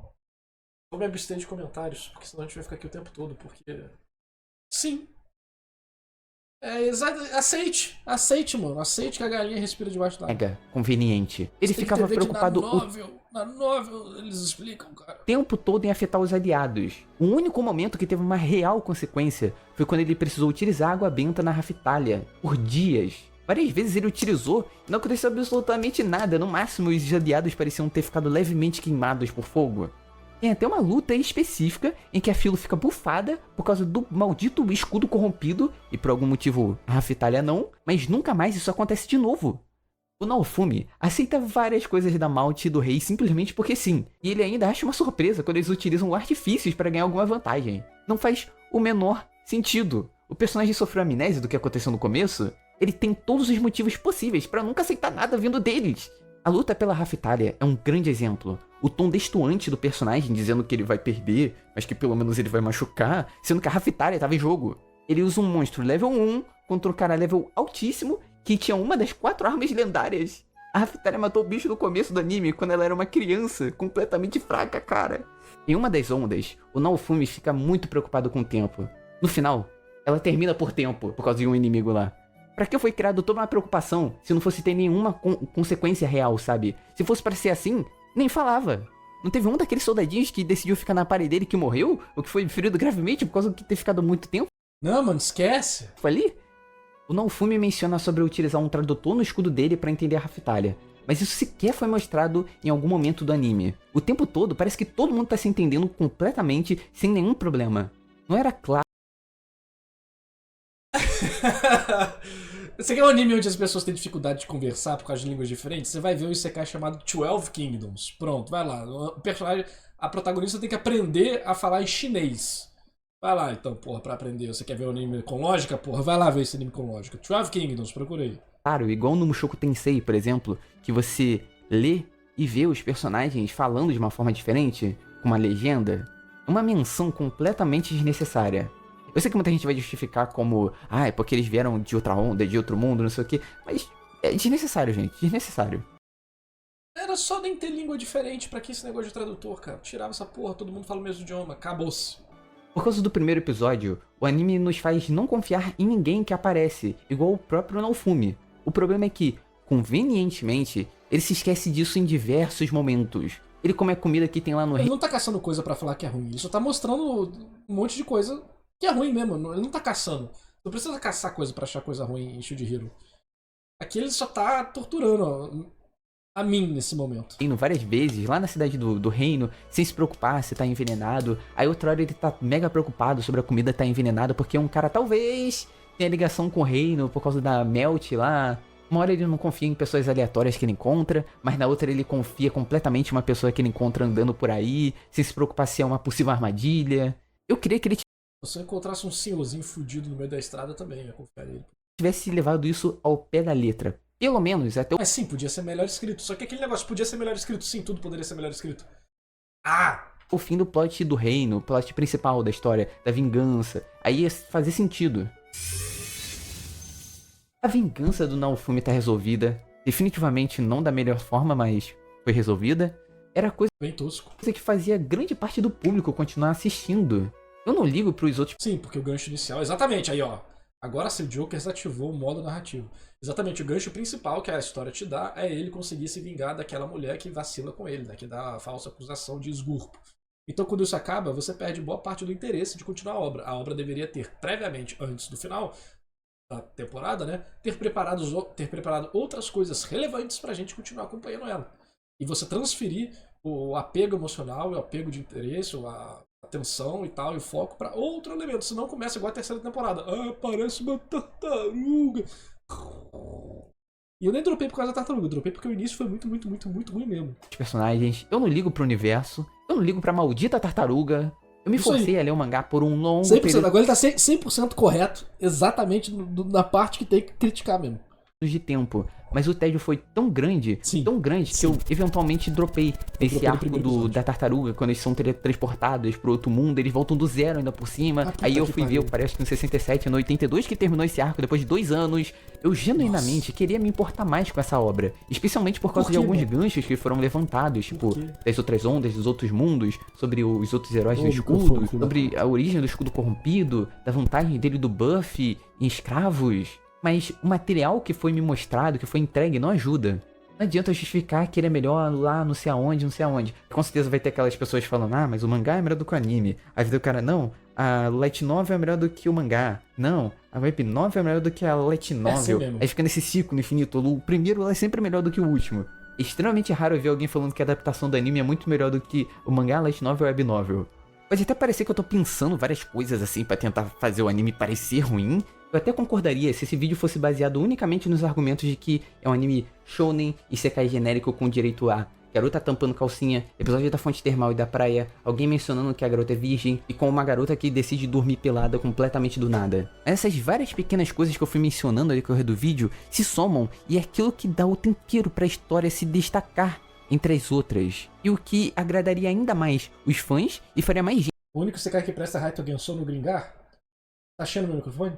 Vou me abster de comentários, porque senão a gente vai ficar aqui o tempo todo, porque... Sim. Aceite, mano. Aceite que a galinha respira debaixo d'água. mega conveniente. Ele Você tem que ficava entender que preocupado na novel eles explicam, cara. tempo todo em afetar os aliados. O único momento que teve uma real consequência foi quando ele precisou utilizar água benta na Raftalia, por dias. Várias vezes ele utilizou e não aconteceu absolutamente nada, no máximo os aliados pareciam ter ficado levemente queimados por fogo. Tem até uma luta específica em que a Philo fica bufada por causa do maldito escudo corrompido, e por algum motivo a Raftalia não, mas nunca mais isso acontece de novo. O Naofumi aceita várias coisas da Malt e do rei simplesmente porque sim, e ele ainda acha uma surpresa quando eles utilizam artifícios para ganhar alguma vantagem. Não faz o menor sentido. O personagem sofreu amnésia do que aconteceu no começo, ele tem todos os motivos possíveis para nunca aceitar nada vindo deles. A luta pela Raftalia é um grande exemplo. O tom destoante do personagem dizendo que ele vai perder, mas que pelo menos ele vai machucar, sendo que a Raftalia estava em jogo. Ele usa um monstro level 1 contra um cara level altíssimo que tinha uma das 4 armas lendárias. A Raftalia matou o bicho no começo do anime, quando ela era uma criança, completamente fraca, cara. Em uma das ondas, o Naofumi fica muito preocupado com o tempo. No final, ela termina por tempo, por causa de um inimigo lá. Pra que foi criado toda uma preocupação se não fosse ter nenhuma consequência real, sabe? Se fosse pra ser assim, nem falava. Não teve um daqueles soldadinhos que decidiu ficar na parede dele que morreu? Ou que foi ferido gravemente por causa de ter ficado muito tempo? Não, mano, esquece. Foi ali? O Naofumi menciona sobre utilizar um tradutor no escudo dele pra entender a Raftalia. Mas isso sequer foi mostrado em algum momento do anime. O tempo todo parece que todo mundo tá se entendendo completamente sem nenhum problema. Não era claro. Você quer um anime onde as pessoas têm dificuldade de conversar por causa de línguas diferentes? Você vai ver um isekai chamado 12 Kingdoms. Pronto, vai lá. O personagem, a protagonista tem que aprender a falar em chinês. Vai lá, então, porra, pra aprender. Você quer ver um anime com lógica? Porra, vai lá ver esse anime com lógica. 12 Kingdoms, procura aí. Claro, igual no Mushoku Tensei, por exemplo, que você lê e vê os personagens falando de uma forma diferente, com uma legenda. Uma menção completamente desnecessária. Eu sei que muita gente vai justificar como, é porque eles vieram de outra onda, de outro mundo, não sei o que, mas é desnecessário, gente, desnecessário. Era só nem ter língua diferente, pra que esse negócio de tradutor, cara? Tirava essa porra, todo mundo fala o mesmo idioma, acabou-se. Por causa do primeiro episódio, o anime nos faz não confiar em ninguém que aparece, igual o próprio Naofumi. O problema é que, convenientemente, ele se esquece disso em diversos momentos. Ele come a comida que tem lá no Ele não tá caçando coisa pra falar que é ruim, ele só tá mostrando um monte de coisa que é ruim mesmo, ele não tá caçando. Não precisa caçar coisa pra achar coisa ruim em Shield Hero. Aqui ele só tá torturando, ó. a mim nesse momento. Reino várias vezes, lá na cidade do reino, sem se preocupar se tá envenenado. Aí outra hora ele tá mega preocupado sobre a comida tá envenenada, porque um cara talvez tenha ligação com o reino por causa da Melt lá. Uma hora ele não confia em pessoas aleatórias que ele encontra, mas na outra ele confia completamente em uma pessoa que ele encontra andando por aí, sem se preocupar se é uma possível armadilha. Eu queria que ele Se eu encontrasse um senhorzinho fudido no meio da estrada também, eu ia confiar nele. tivesse levado isso ao pé da letra. Pelo menos até o Mas sim, podia ser melhor escrito. Só que aquele negócio podia ser melhor escrito. Sim, tudo poderia ser melhor escrito. Ah! o fim do plot do reino, o plot principal da história, da vingança. Aí ia fazer sentido. A vingança do Naofumi tá resolvida. Definitivamente não da melhor forma, mas foi resolvida. Era coisa Bem tosco. que fazia grande parte do público continuar assistindo. Eu não ligo pros outros Sim, porque o gancho inicial. Exatamente, aí ó. Agora sim, o Joker desativou o modo narrativo. Exatamente, o gancho principal que a história te dá é ele conseguir se vingar daquela mulher que vacila com ele, né? Que dá a falsa acusação de esgurpo. Então, quando isso acaba, você perde boa parte do interesse de continuar a obra. A obra deveria ter, previamente, antes do final da temporada, né? Ter preparado outras coisas relevantes pra gente continuar acompanhando ela. E você transferir o apego emocional, o apego de interesse, a atenção e tal, e o foco pra outro elemento. Senão começa igual a terceira temporada. Ah, parece uma tartaruga. E eu nem dropei por causa da tartaruga, eu dropei porque o início foi muito, muito, muito, muito ruim mesmo. personagens. Eu não ligo pro universo. Eu não ligo pra maldita tartaruga. Eu me Isso aí. forcei a ler o mangá por um longo 100%, período agora ele tá 100% correto, exatamente na parte que tem que criticar mesmo. de tempo. Mas o tédio foi tão grande, Sim. que eu eventualmente dropei nesse dropei no arco primeiro episódio. da tartaruga, quando eles são teletransportados pro outro mundo, eles voltam do zero ainda por cima. Ah, puta Aí eu que fui ver, pariu. parece que no 67, no 82 que terminou esse arco, depois de 2 anos. Eu genuinamente queria me importar mais com essa obra. Especialmente por causa Por de quê, alguns mano? ganchos que foram levantados, tipo, quê? das outras ondas, dos outros mundos, sobre os outros heróis do Ô, escudo, microfone, sobre a origem do escudo corrompido, da vantagem dele do buff em escravos. Mas o material que foi me mostrado, que foi entregue, não ajuda. Não adianta eu justificar que ele é melhor lá, não sei aonde, não sei aonde. Com certeza vai ter aquelas pessoas falando, ah, mas o mangá é melhor do que o anime. Aí vai ter o cara, não, a Light Novel é melhor do que o mangá. Não, a Web Novel é melhor do que a Light Novel. mesmo. Aí fica nesse ciclo infinito. O primeiro é sempre melhor do que o último. É extremamente raro eu ver alguém falando que a adaptação do anime é muito melhor do que o mangá, a Light Novel e a Web Novel. Pode até parecer que eu tô pensando várias coisas assim pra tentar fazer o anime parecer ruim. Eu até concordaria se esse vídeo fosse baseado unicamente nos argumentos de que é um anime shounen e sekai genérico com direito a garota tampando calcinha, episódio da fonte termal e da praia, alguém mencionando que a garota é virgem e com uma garota que decide dormir pelada completamente do nada. Essas várias pequenas coisas que eu fui mencionando ao decorrer do vídeo se somam e é aquilo que dá o tempero pra história se destacar entre as outras. E o que agradaria ainda mais os fãs e faria mais gente. O único Sekai que presta é Raito Gensou no Gringar. Tá achando meu microfone?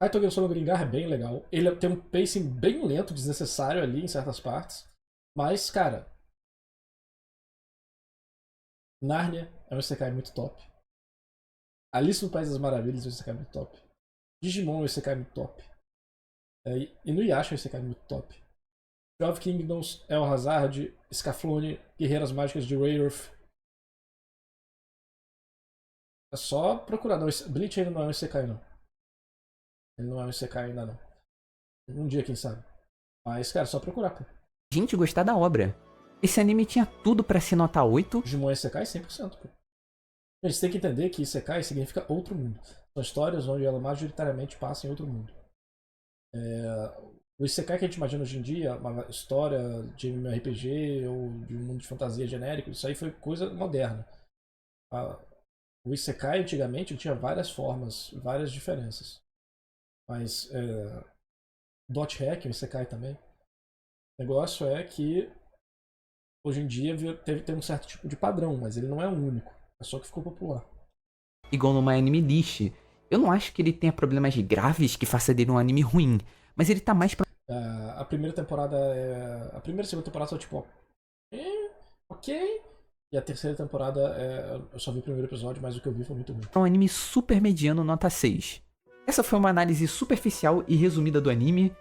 Raito Gensou no Gringar é bem legal. Ele tem um pacing bem lento, desnecessário ali em certas partes. Mas, cara... Narnia é um Isekai muito top. Alice no País das Maravilhas é um Isekai muito top. Digimon é um Isekai muito top. Inuyasha é um Isekai muito top. 12 Kingdoms, El Hazard, Scaflone, Guerreiras Mágicas de Rayearth. É só procurar. Não, Bleach ainda não é um Isekai, não. Ele não é um Isekai ainda, não. Um dia, quem sabe. Mas, cara, é só procurar, pô. Gente gostar da obra. Esse anime tinha tudo pra ser nota 8. Digimon é Isekai 100%, pô. Eles têm que entender que Isekai significa outro mundo. São histórias onde ela majoritariamente passa em outro mundo. O Isekai que a gente imagina hoje em dia, uma história de MMORPG ou de um mundo de fantasia genérico, isso aí foi coisa moderna. O Isekai antigamente tinha várias formas, várias diferenças. Mas Dot Hack, o Isekai também. O negócio é que hoje em dia tem um certo tipo de padrão, mas ele não é o único. É só que ficou popular. Igual no My Anime List. Eu não acho que ele tenha problemas graves que faça dele um anime ruim. Mas ele tá mais pra A primeira temporada a primeira e segunda temporada são tipo, ok. E a terceira temporada eu só vi o primeiro episódio, mas o que eu vi foi muito ruim. um anime super mediano nota 6. Essa foi uma análise superficial e resumida do anime.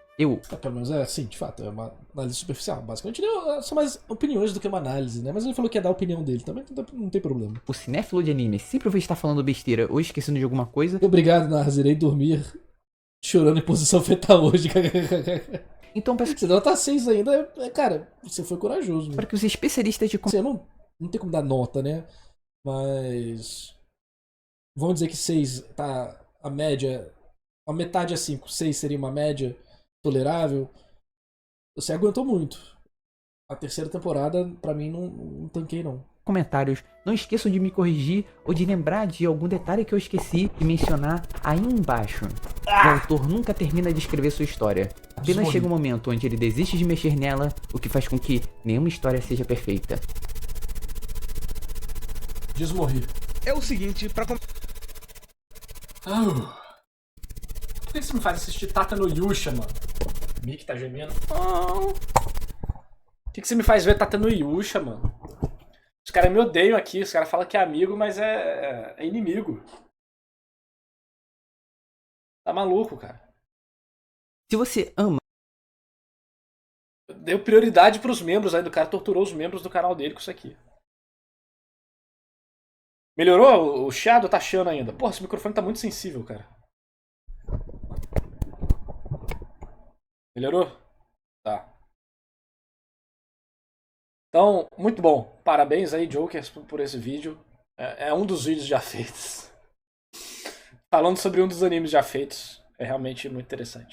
Pelo menos sim, de fato, é uma análise superficial. Basicamente são mais opiniões do que uma análise, né? Mas ele falou que ia dar a opinião dele também, então não tem problema. O cinéfilo de anime, sempre vou estar falando besteira ou esquecendo de alguma coisa. Obrigado, Narz, irei dormir chorando em posição fetal hoje. Então peço Você deu nota 6 ainda, cara, você foi corajoso. para que os especialistas de Você não tem como dar nota, né? Mas. Vamos dizer que 6 tá a média. A metade é 5. 6 seria uma média tolerável. Você aguentou muito. A terceira temporada, pra mim, não tanquei, não. comentários. Não esqueçam de me corrigir ou de lembrar de algum detalhe que eu esqueci de mencionar aí embaixo. O autor nunca termina de escrever sua história. Apenas Desmorri. chega um momento onde ele desiste de mexer nela, o que faz com que nenhuma história seja perfeita. Desmorri. É o seguinte, pra Por que você me faz assistir Tata no Yusha, mano? Mickey tá gemendo. Por que você me faz ver Tata no Yusha, mano? Os caras me odeiam aqui, os caras falam que é amigo, mas é inimigo. Tá maluco, cara. Se você ama Deu prioridade pros membros aí do cara, torturou os membros do canal dele com isso aqui. Melhorou? O chiado tá chiando ainda. Porra, esse microfone tá muito sensível, cara. Melhorou? Tá. Então, muito bom. Parabéns aí, Jokers, por esse vídeo. É um dos vídeos já feitos. Falando sobre um dos animes já feitos. É realmente muito interessante.